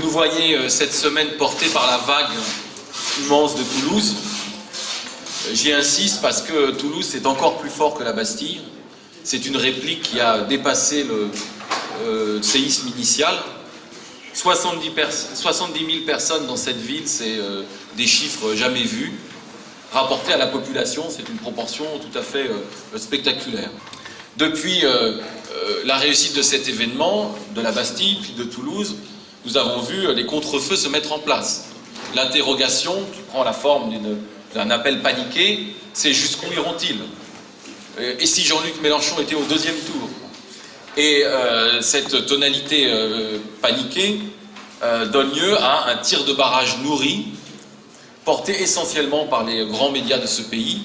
nous voyez cette semaine portés par la vague immense de Toulouse. J'y insiste parce que Toulouse est encore plus fort que la Bastille. C'est une réplique qui a dépassé le séisme initial. 70 000 personnes dans cette ville, c'est des chiffres jamais vus. Rapportés à la population, c'est une proportion tout à fait spectaculaire. Depuis la réussite de cet événement, de la Bastille, puis de Toulouse, nous avons vu les contre-feux se mettre en place. L'interrogation, qui prend la forme d'un appel paniqué, c'est jusqu'où iront-ils? Et si Jean-Luc Mélenchon était au deuxième tour? Et cette tonalité paniquée donne lieu à un tir de barrage nourri, porté essentiellement par les grands médias de ce pays,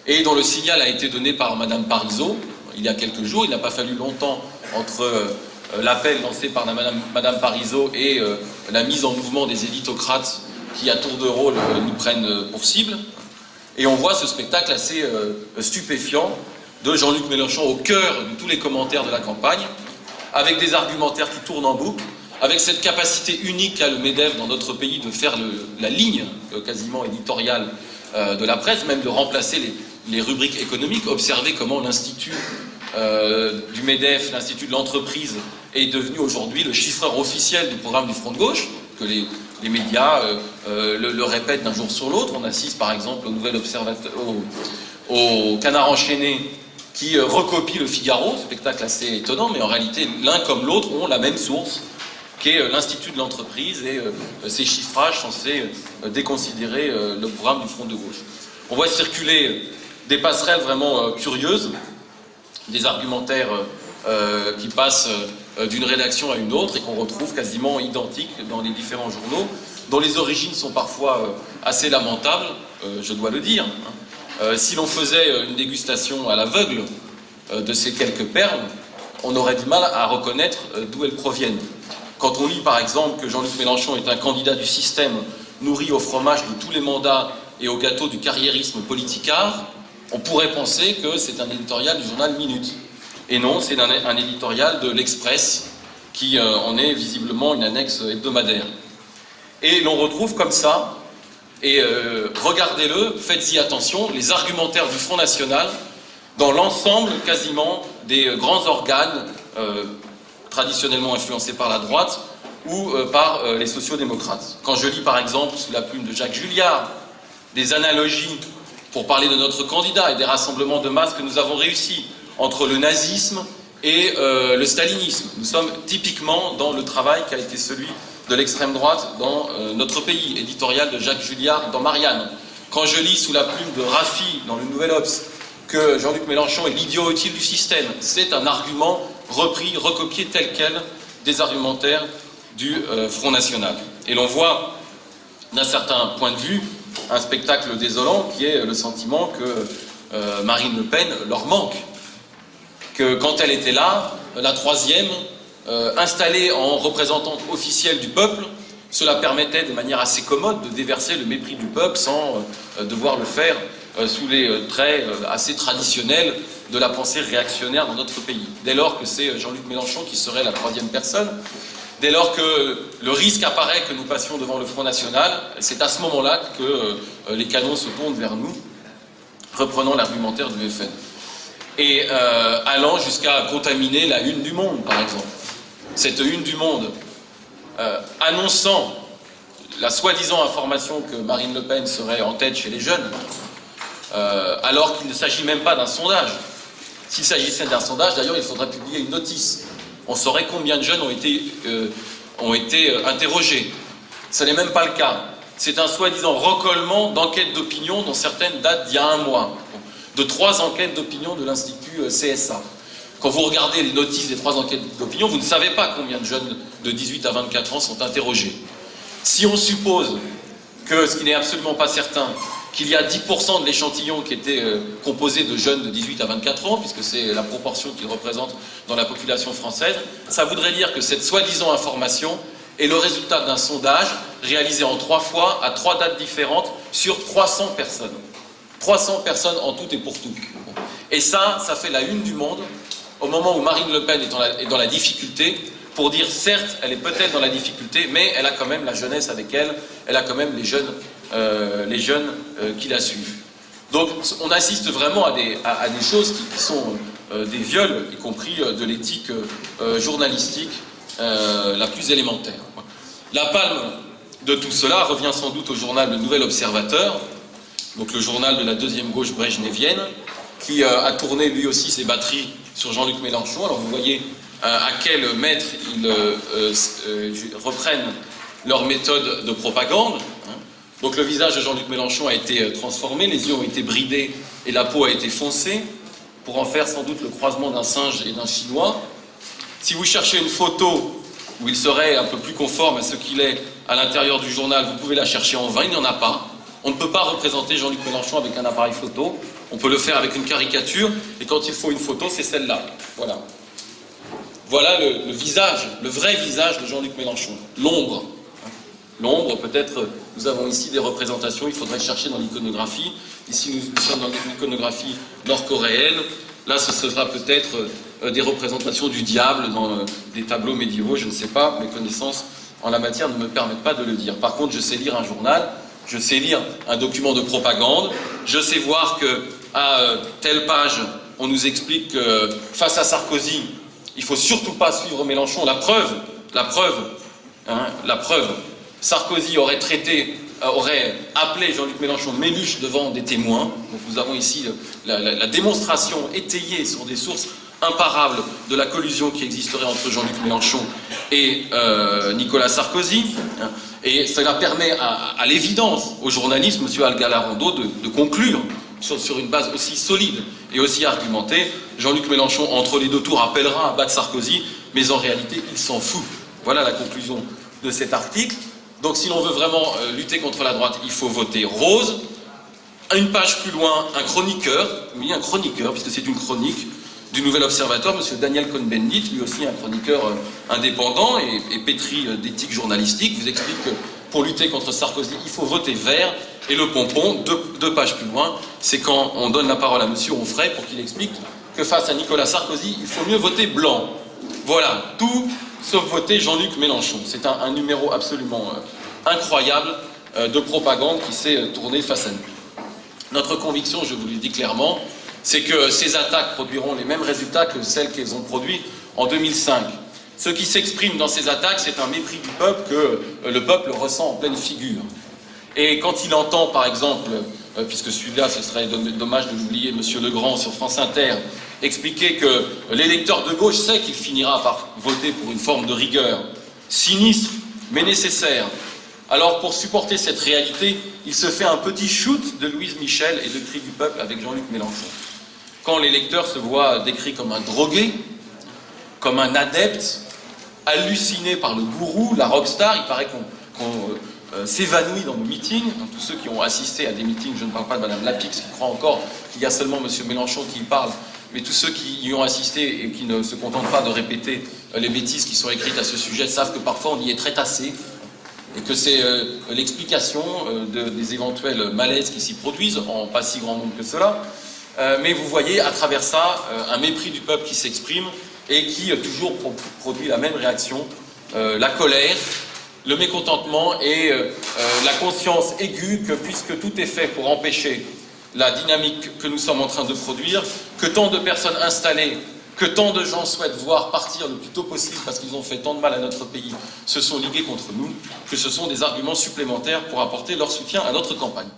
et dont le signal a été donné par Madame Parisot il y a quelques jours. Il n'a pas fallu longtemps entre l'appel lancé par Madame Parisot et la mise en mouvement des élitocrates qui, à tour de rôle, nous prennent pour cible. Et on voit ce spectacle assez stupéfiant de Jean-Luc Mélenchon au cœur de tous les commentaires de la campagne, avec des argumentaires qui tournent en boucle, avec cette capacité unique qu'a le MEDEF dans notre pays de faire la ligne quasiment éditoriale de la presse, même de remplacer les rubriques économiques. Observez comment l'Institut du MEDEF, l'Institut de l'entreprise, est devenu aujourd'hui le chiffreur officiel du programme du Front de gauche, que les médias le répètent d'un jour sur l'autre. On assiste par exemple au Nouvel Observateur, au Canard enchaîné, qui recopie le Figaro, spectacle assez étonnant, mais en réalité l'un comme l'autre ont la même source, qui est l'Institut de l'entreprise et ces chiffrages censés déconsidérer le programme du Front de gauche. On voit circuler des passerelles vraiment curieuses, des argumentaires qui passent d'une rédaction à une autre et qu'on retrouve quasiment identiques dans les différents journaux, dont les origines sont parfois assez lamentables, je dois le dire. Si l'on faisait une dégustation à l'aveugle de ces quelques perles, on aurait du mal à reconnaître d'où elles proviennent. Quand on lit par exemple que Jean-Luc Mélenchon est un candidat du système nourri au fromage de tous les mandats et au gâteau du carriérisme politicard, on pourrait penser que c'est un éditorial du journal Minute. Et non, c'est un éditorial de l'Express qui en est visiblement une annexe hebdomadaire. Et l'on retrouve comme ça, et regardez-le, faites-y attention, les argumentaires du Front National dans l'ensemble quasiment des grands organes traditionnellement influencés par la droite ou par les sociodémocrates. Quand je lis par exemple sous la plume de Jacques Julliard des analogies pour parler de notre candidat et des rassemblements de masse que nous avons réussi entre le nazisme et le stalinisme, nous sommes typiquement dans le travail qui a été celui de l'extrême droite dans notre pays, éditorial de Jacques Julliard dans Marianne. Quand je lis sous la plume de Raffi dans le Nouvel Obs que Jean-Luc Mélenchon est l'idiot utile du système, c'est un argument repris, recopié tel quel des argumentaires du Front National. Et l'on voit, d'un certain point de vue, un spectacle désolant qui est le sentiment que Marine Le Pen leur manque. Que quand elle était là, la troisième, installée en représentante officielle du peuple, cela permettait de manière assez commode de déverser le mépris du peuple sans devoir le faire sous les traits assez traditionnels de la pensée réactionnaire dans notre pays. Dès lors que c'est Jean-Luc Mélenchon qui serait la troisième personne, dès lors que le risque apparaît que nous passions devant le Front National, c'est à ce moment-là que les canons se tournent vers nous, reprenant l'argumentaire du FN. Et allant jusqu'à contaminer la une du Monde, par exemple. Cette une du Monde, annonçant la soi-disant information que Marine Le Pen serait en tête chez les jeunes, alors qu'il ne s'agit même pas d'un sondage. S'il s'agissait d'un sondage, d'ailleurs, il faudrait publier une notice. On saurait combien de jeunes ont été interrogés. Ce n'est même pas le cas. C'est un soi-disant recollement d'enquêtes d'opinion dont certaines datent d'il y a un mois, de 3 enquêtes d'opinion de l'Institut CSA. Quand vous regardez les notices des 3 enquêtes d'opinion, vous ne savez pas combien de jeunes de 18 à 24 ans sont interrogés. Si on suppose que, ce qui n'est absolument pas certain, qu'il y a 10% de l'échantillon qui était composé de jeunes de 18 à 24 ans, puisque c'est la proportion qu'ils représentent dans la population française, ça voudrait dire que cette soi-disant information est le résultat d'un sondage réalisé en 3 fois, à 3 dates différentes, sur 300 personnes. 300 personnes en tout et pour tout. Et ça fait la une du Monde, au moment où Marine Le Pen est dans la difficulté, pour dire, certes, elle est peut-être dans la difficulté, mais elle a quand même la jeunesse avec elle, elle a quand même les jeunes qui la suivent. Donc on assiste vraiment à des choses qui sont des viols, y compris de l'éthique journalistique la plus élémentaire. La palme de tout cela revient sans doute au journal Le Nouvel Observateur, donc le journal de la deuxième gauche brejnevienne, qui a tourné lui aussi ses batteries sur Jean-Luc Mélenchon. Alors vous voyez à quel maître ils reprennent leur méthode de propagande. Donc le visage de Jean-Luc Mélenchon a été transformé, les yeux ont été bridés et la peau a été foncée, pour en faire sans doute le croisement d'un singe et d'un chinois. Si vous cherchez une photo où il serait un peu plus conforme à ce qu'il est à l'intérieur du journal, vous pouvez la chercher en vain, il n'y en a pas. On ne peut pas représenter Jean-Luc Mélenchon avec un appareil photo, on peut le faire avec une caricature, et quand il faut une photo, c'est celle-là. Voilà. Voilà le visage, le vrai visage de Jean-Luc Mélenchon, l'ombre. L'ombre, peut-être, nous avons ici des représentations, il faudrait chercher dans l'iconographie. Ici, nous sommes dans l'iconographie nord-coréenne. Là, ce sera peut-être des représentations du diable dans des tableaux médiévaux, je ne sais pas, mes connaissances en la matière ne me permettent pas de le dire. Par contre, je sais lire un journal, je sais lire un document de propagande, je sais voir qu'à telle page, on nous explique que face à Sarkozy, il ne faut surtout pas suivre Mélenchon. La preuve, Sarkozy aurait appelé Jean-Luc Mélenchon Méluche devant des témoins. Donc nous avons ici la démonstration étayée sur des sources imparables de la collusion qui existerait entre Jean-Luc Mélenchon et Nicolas Sarkozy. Et cela permet à l'évidence aux journalistes, M. Algalarondo, de conclure sur une base aussi solide et aussi argumentée. Jean-Luc Mélenchon, entre les deux tours, appellera à battre Sarkozy, mais en réalité, il s'en fout. Voilà la conclusion de cet article. Donc si l'on veut vraiment lutter contre la droite, il faut voter rose. Une page plus loin, un chroniqueur, oui, un chroniqueur, puisque c'est une chronique du Nouvel Observateur, M. Daniel Cohn-Bendit, lui aussi un chroniqueur indépendant et pétri d'éthique journalistique, vous explique que pour lutter contre Sarkozy, il faut voter vert. Et le pompon, deux pages plus loin, c'est quand on donne la parole à M. Onfray pour qu'il explique que face à Nicolas Sarkozy, il faut mieux voter blanc. Voilà, tout sauf voter Jean-Luc Mélenchon. C'est un numéro absolument incroyable de propagande qui s'est tourné face à nous. Notre conviction, je vous le dis clairement, c'est que ces attaques produiront les mêmes résultats que celles qu'elles ont produites en 2005. Ce qui s'exprime dans ces attaques, c'est un mépris du peuple que le peuple ressent en pleine figure. Et quand il entend, par exemple, puisque celui-là, ce serait dommage de l'oublier, M. Legrand sur France Inter, expliquer que l'électeur de gauche sait qu'il finira par voter pour une forme de rigueur, sinistre, mais nécessaire. Alors, pour supporter cette réalité, il se fait un petit shoot de Louise Michel et de Cri du Peuple avec Jean-Luc Mélenchon. Quand l'électeur se voit décrit comme un drogué, comme un adepte, halluciné par le gourou, la rockstar, il paraît qu'on s'évanouit dans nos meetings. Tous ceux qui ont assisté à des meetings, je ne parle pas de Mme Lapix, qui croit encore qu'il y a seulement M. Mélenchon qui parle, mais tous ceux qui y ont assisté et qui ne se contentent pas de répéter les bêtises qui sont écrites à ce sujet savent que parfois on y est très tassé et que c'est l'explication des éventuels malaises qui s'y produisent, en pas si grand nombre que cela. Mais vous voyez à travers ça un mépris du peuple qui s'exprime et qui toujours produit la même réaction, la colère, le mécontentement et la conscience aiguë que puisque tout est fait pour empêcher la dynamique que nous sommes en train de produire, que tant de personnes installées, que tant de gens souhaitent voir partir le plus tôt possible parce qu'ils ont fait tant de mal à notre pays, se sont ligués contre nous, que ce sont des arguments supplémentaires pour apporter leur soutien à notre campagne.